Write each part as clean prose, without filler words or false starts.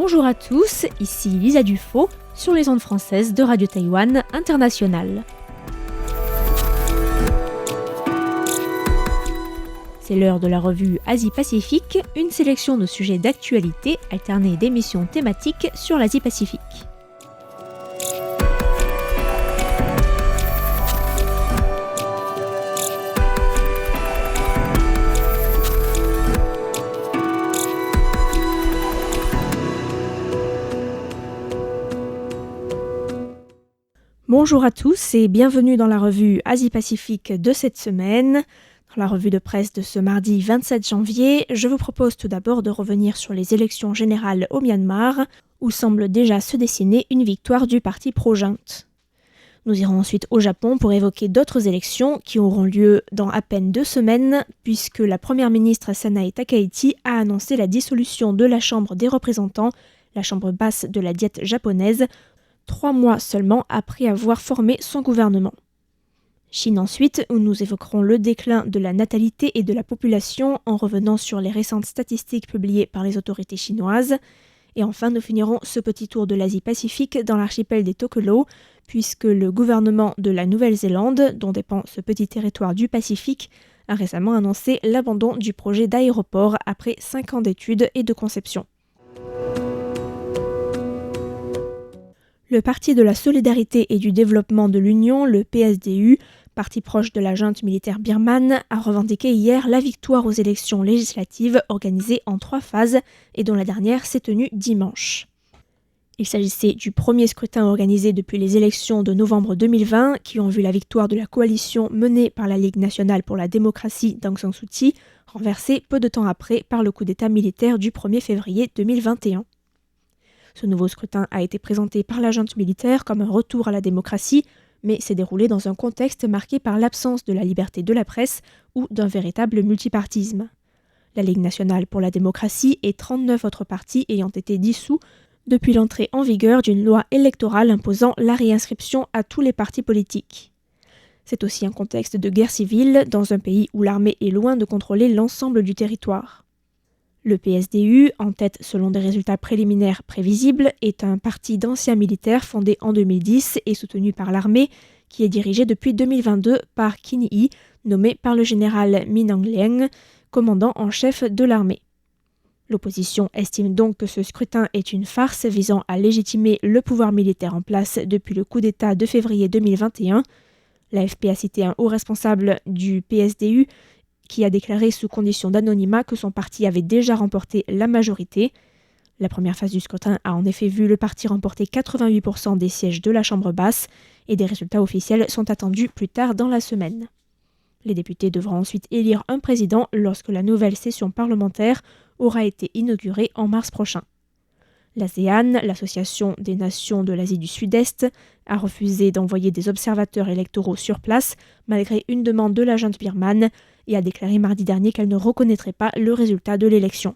Bonjour à tous, ici Lisa Dufaux sur les ondes françaises de Radio Taïwan International. C'est l'heure de la revue Asie-Pacifique, une sélection de sujets d'actualité alternée d'émissions thématiques sur l'Asie-Pacifique. Bonjour à tous et bienvenue dans la revue Asie-Pacifique de cette semaine. Dans la revue de presse de ce mardi 27 janvier, je vous propose tout d'abord de revenir sur les élections générales au Myanmar, où semble déjà se dessiner une victoire du parti pro-junte. Nous irons ensuite au Japon pour évoquer d'autres élections qui auront lieu dans à peine 2 semaines, puisque la première ministre Sanae Takaichi a annoncé la dissolution de la Chambre des représentants, la chambre basse de la diète japonaise, 3 mois seulement après avoir formé son gouvernement. Chine ensuite, où nous évoquerons le déclin de la natalité et de la population en revenant sur les récentes statistiques publiées par les autorités chinoises. Et enfin, nous finirons ce petit tour de l'Asie-Pacifique dans l'archipel des Tokelau, puisque le gouvernement de la Nouvelle-Zélande, dont dépend ce petit territoire du Pacifique, a récemment annoncé l'abandon du projet d'aéroport après 5 ans d'études et de conception. Le Parti de la Solidarité et du Développement de l'Union, le PSDU, parti proche de la junte militaire birmane, a revendiqué hier la victoire aux élections législatives organisées en 3 phases et dont la dernière s'est tenue dimanche. Il s'agissait du premier scrutin organisé depuis les élections de novembre 2020 qui ont vu la victoire de la coalition menée par la Ligue nationale pour la démocratie d'Aung San Suu Kyi, renversée peu de temps après par le coup d'État militaire du 1er février 2021. Ce nouveau scrutin a été présenté par la junte militaire comme un retour à la démocratie, mais s'est déroulé dans un contexte marqué par l'absence de la liberté de la presse ou d'un véritable multipartisme. La Ligue nationale pour la démocratie et 39 autres partis ayant été dissous depuis l'entrée en vigueur d'une loi électorale imposant la réinscription à tous les partis politiques. C'est aussi un contexte de guerre civile dans un pays où l'armée est loin de contrôler l'ensemble du territoire. Le PSDU, en tête selon des résultats préliminaires prévisibles, est un parti d'anciens militaires fondé en 2010 et soutenu par l'armée, qui est dirigé depuis 2022 par Kin Hee, nommé par le général Min Aung Hlaing, commandant en chef de l'armée. L'opposition estime donc que ce scrutin est une farce visant à légitimer le pouvoir militaire en place depuis le coup d'État de février 2021. L'AFP a cité un haut responsable du PSDU qui a déclaré sous condition d'anonymat que son parti avait déjà remporté la majorité. La première phase du scrutin a en effet vu le parti remporter 88% des sièges de la Chambre basse et des résultats officiels sont attendus plus tard dans la semaine. Les députés devront ensuite élire un président lorsque la nouvelle session parlementaire aura été inaugurée en mars prochain. L'ASEAN, l'Association des Nations de l'Asie du Sud-Est, a refusé d'envoyer des observateurs électoraux sur place malgré une demande de la junte birmane et a déclaré mardi dernier qu'elle ne reconnaîtrait pas le résultat de l'élection.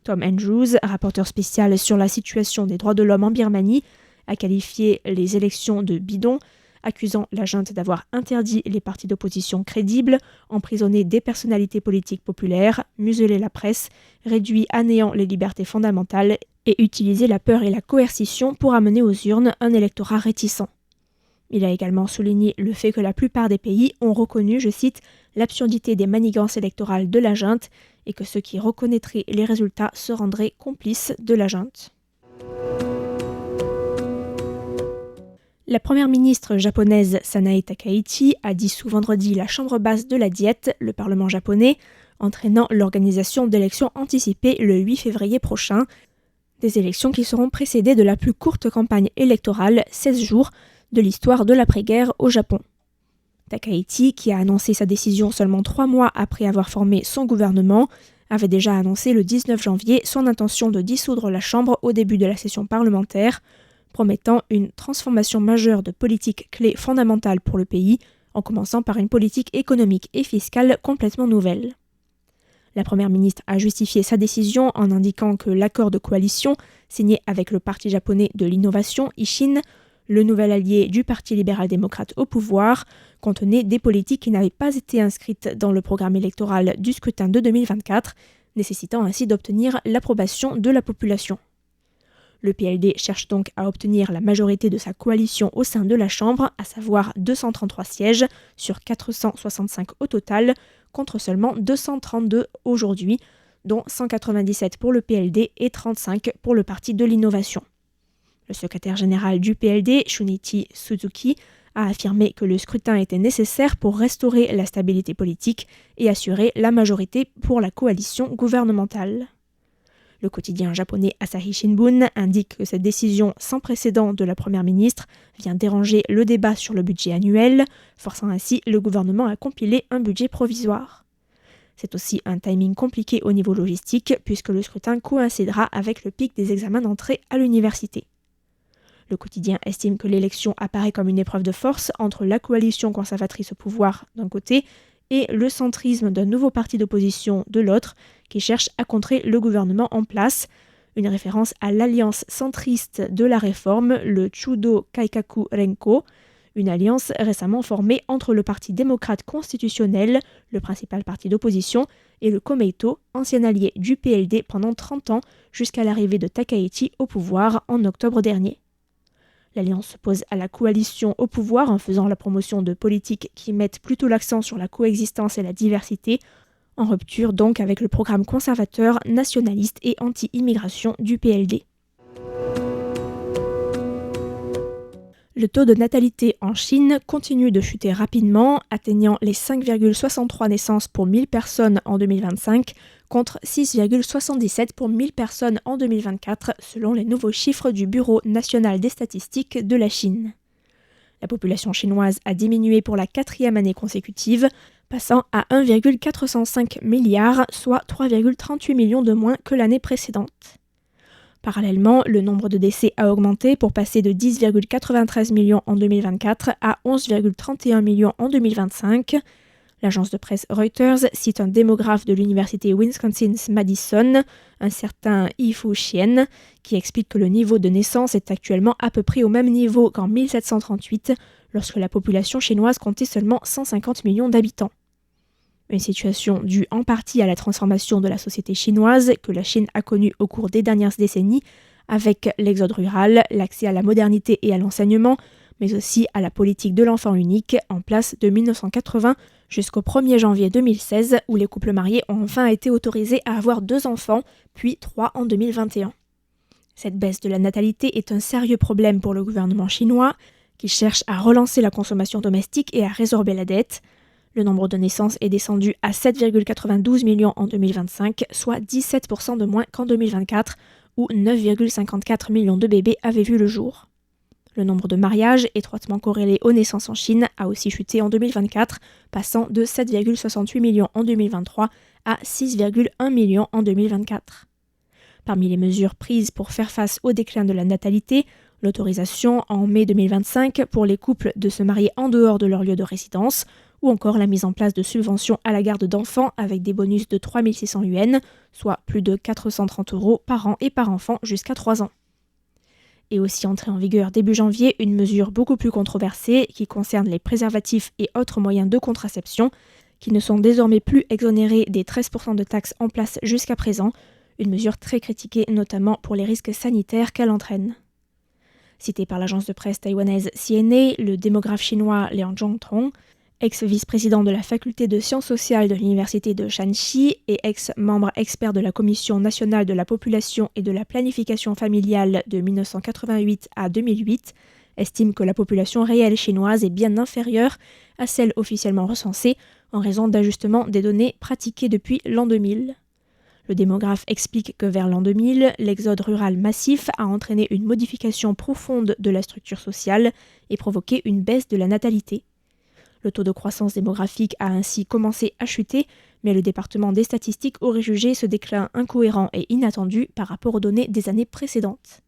Tom Andrews, rapporteur spécial sur la situation des droits de l'homme en Birmanie, a qualifié les élections de bidon, accusant la junte d'avoir interdit les partis d'opposition crédibles, emprisonné des personnalités politiques populaires, muselé la presse, réduit à néant les libertés fondamentales et utilisé la peur et la coercition pour amener aux urnes un électorat réticent. Il a également souligné le fait que la plupart des pays ont reconnu, je cite, l'absurdité des manigances électorales de la junte et que ceux qui reconnaîtraient les résultats se rendraient complices de la junte. La première ministre japonaise Sanae Takaichi a dissous vendredi la chambre basse de la diète, le parlement japonais, entraînant l'organisation d'élections anticipées le 8 février prochain, des élections qui seront précédées de la plus courte campagne électorale, 16 jours, de l'histoire de l'après-guerre au Japon. Takaichi, qui a annoncé sa décision seulement 3 mois après avoir formé son gouvernement, avait déjà annoncé le 19 janvier son intention de dissoudre la Chambre au début de la session parlementaire, promettant une transformation majeure de politiques clés fondamentales pour le pays, en commençant par une politique économique et fiscale complètement nouvelle. La première ministre a justifié sa décision en indiquant que l'accord de coalition, signé avec le Parti japonais de l'innovation, Ishin, le nouvel allié du Parti libéral-démocrate au pouvoir, contenait des politiques qui n'avaient pas été inscrites dans le programme électoral du scrutin de 2024, nécessitant ainsi d'obtenir l'approbation de la population. Le PLD cherche donc à obtenir la majorité de sa coalition au sein de la Chambre, à savoir 233 sièges sur 465 au total, contre seulement 232 aujourd'hui, dont 197 pour le PLD et 35 pour le Parti de l'Innovation. Le secrétaire général du PLD, Shunichi Suzuki, a affirmé que le scrutin était nécessaire pour restaurer la stabilité politique et assurer la majorité pour la coalition gouvernementale. Le quotidien japonais Asahi Shimbun indique que cette décision sans précédent de la première ministre vient déranger le débat sur le budget annuel, forçant ainsi le gouvernement à compiler un budget provisoire. C'est aussi un timing compliqué au niveau logistique puisque le scrutin coïncidera avec le pic des examens d'entrée à l'université. Le quotidien estime que l'élection apparaît comme une épreuve de force entre la coalition conservatrice au pouvoir d'un côté et le centrisme d'un nouveau parti d'opposition de l'autre qui cherche à contrer le gouvernement en place, une référence à l'alliance centriste de la réforme, le Chudo Kaikaku Renko, une alliance récemment formée entre le Parti démocrate constitutionnel, le principal parti d'opposition, et le Komeito, ancien allié du PLD pendant 30 ans jusqu'à l'arrivée de Takaichi au pouvoir en octobre dernier. L'Alliance s'oppose à la coalition au pouvoir en faisant la promotion de politiques qui mettent plutôt l'accent sur la coexistence et la diversité, en rupture donc avec le programme conservateur, nationaliste et anti-immigration du PLD. Le taux de natalité en Chine continue de chuter rapidement, atteignant les 5,63 naissances pour 1000 personnes en 2025, contre 6,77 pour 1000 personnes en 2024, selon les nouveaux chiffres du Bureau national des statistiques de la Chine. La population chinoise a diminué pour la 4e année consécutive, passant à 1,405 milliards, soit 3,38 millions de moins que l'année précédente. Parallèlement, le nombre de décès a augmenté pour passer de 10,93 millions en 2024 à 11,31 millions en 2025. L'agence de presse Reuters cite un démographe de l'université Wisconsin-Madison, un certain Yifu Xian, qui explique que le niveau de naissance est actuellement à peu près au même niveau qu'en 1738, lorsque la population chinoise comptait seulement 150 millions d'habitants. Une situation due en partie à la transformation de la société chinoise que la Chine a connue au cours des dernières décennies, avec l'exode rural, l'accès à la modernité et à l'enseignement, mais aussi à la politique de l'enfant unique en place de 1980 jusqu'au 1er janvier 2016 où les couples mariés ont enfin été autorisés à avoir 2 enfants, puis 3 en 2021. Cette baisse de la natalité est un sérieux problème pour le gouvernement chinois qui cherche à relancer la consommation domestique et à résorber la dette. Le nombre de naissances est descendu à 7,92 millions en 2025, soit 17% de moins qu'en 2024, où 9,54 millions de bébés avaient vu le jour. Le nombre de mariages, étroitement corrélé aux naissances en Chine, a aussi chuté en 2024, passant de 7,68 millions en 2023 à 6,1 millions en 2024. Parmi les mesures prises pour faire face au déclin de la natalité, l'autorisation en mai 2025 pour les couples de se marier en dehors de leur lieu de résidence, ou encore la mise en place de subventions à la garde d'enfants avec des bonus de 3 600 yuan, soit plus de 430 € par an et par enfant jusqu'à 3 ans. Et aussi entrée en vigueur début janvier, une mesure beaucoup plus controversée qui concerne les préservatifs et autres moyens de contraception, qui ne sont désormais plus exonérés des 13% de taxes en place jusqu'à présent, une mesure très critiquée notamment pour les risques sanitaires qu'elle entraîne. Cité par l'agence de presse taïwanaise CNA, le démographe chinois Liang Zhongtong, ex-vice-président de la faculté de sciences sociales de l'université de Shanxi et ex-membre expert de la Commission nationale de la population et de la planification familiale de 1988 à 2008, estime que la population réelle chinoise est bien inférieure à celle officiellement recensée en raison d'ajustements des données pratiquées depuis l'an 2000. Le démographe explique que vers l'an 2000, l'exode rural massif a entraîné une modification profonde de la structure sociale et provoqué une baisse de la natalité. Le taux de croissance démographique a ainsi commencé à chuter, mais le département des statistiques aurait jugé ce déclin incohérent et inattendu par rapport aux données des années précédentes.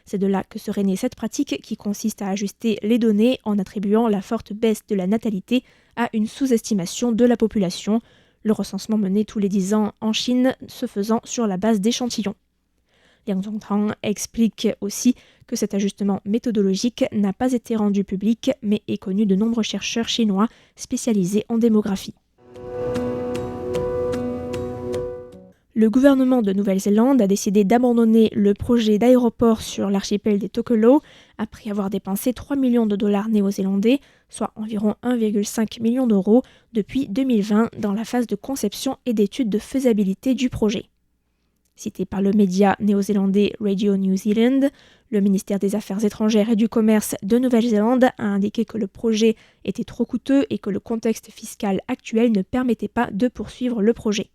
C'est de là que serait née cette pratique qui consiste à ajuster les données en attribuant la forte baisse de la natalité à une sous-estimation de la population, le recensement mené tous les 10 ans en Chine se faisant sur la base d'échantillons. Liang Zhongtang explique aussi que cet ajustement méthodologique n'a pas été rendu public, mais est connu de nombreux chercheurs chinois spécialisés en démographie. Le gouvernement de Nouvelle-Zélande a décidé d'abandonner le projet d'aéroport sur l'archipel des Tokelau après avoir dépensé 3 millions de dollars néo-zélandais, soit environ 1,5 million d'euros, depuis 2020 dans la phase de conception et d'étude de faisabilité du projet. Cité par le média néo-zélandais Radio New Zealand, le ministère des Affaires étrangères et du Commerce de Nouvelle-Zélande a indiqué que le projet était trop coûteux et que le contexte fiscal actuel ne permettait pas de poursuivre le projet.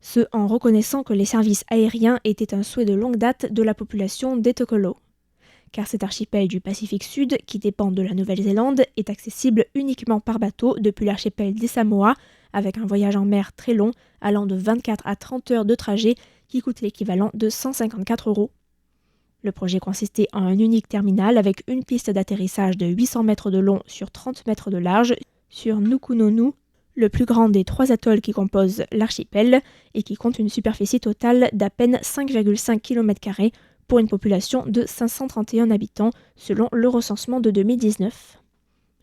Ce en reconnaissant que les services aériens étaient un souhait de longue date de la population des Tokelau. Car cet archipel du Pacifique Sud, qui dépend de la Nouvelle-Zélande, est accessible uniquement par bateau depuis l'archipel des Samoa, avec un voyage en mer très long, allant de 24 à 30 heures de trajet, qui coûte l'équivalent de 154 €. Le projet consistait en un unique terminal avec une piste d'atterrissage de 800 mètres de long sur 30 mètres de large sur Nukunonu, le plus grand des 3 atolls qui composent l'archipel et qui compte une superficie totale d'à peine 5,5 km² pour une population de 531 habitants selon le recensement de 2019.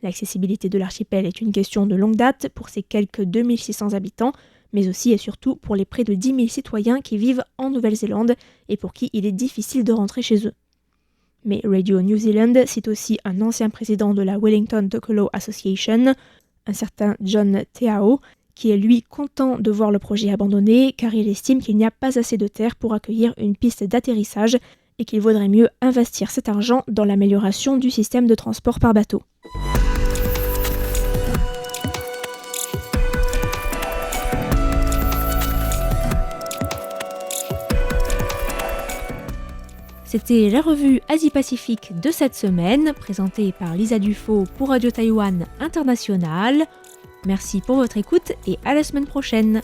L'accessibilité de l'archipel est une question de longue date pour ses quelques 2600 habitants, mais aussi et surtout pour les près de 10 000 citoyens qui vivent en Nouvelle-Zélande et pour qui il est difficile de rentrer chez eux. Mais Radio New Zealand cite aussi un ancien président de la Wellington Tokelau Association, un certain John Teao, qui est lui content de voir le projet abandonné car il estime qu'il n'y a pas assez de terre pour accueillir une piste d'atterrissage et qu'il vaudrait mieux investir cet argent dans l'amélioration du système de transport par bateau. C'était la revue Asie-Pacifique de cette semaine, présentée par Lisa Dufaux pour Radio Taïwan International. Merci pour votre écoute et à la semaine prochaine.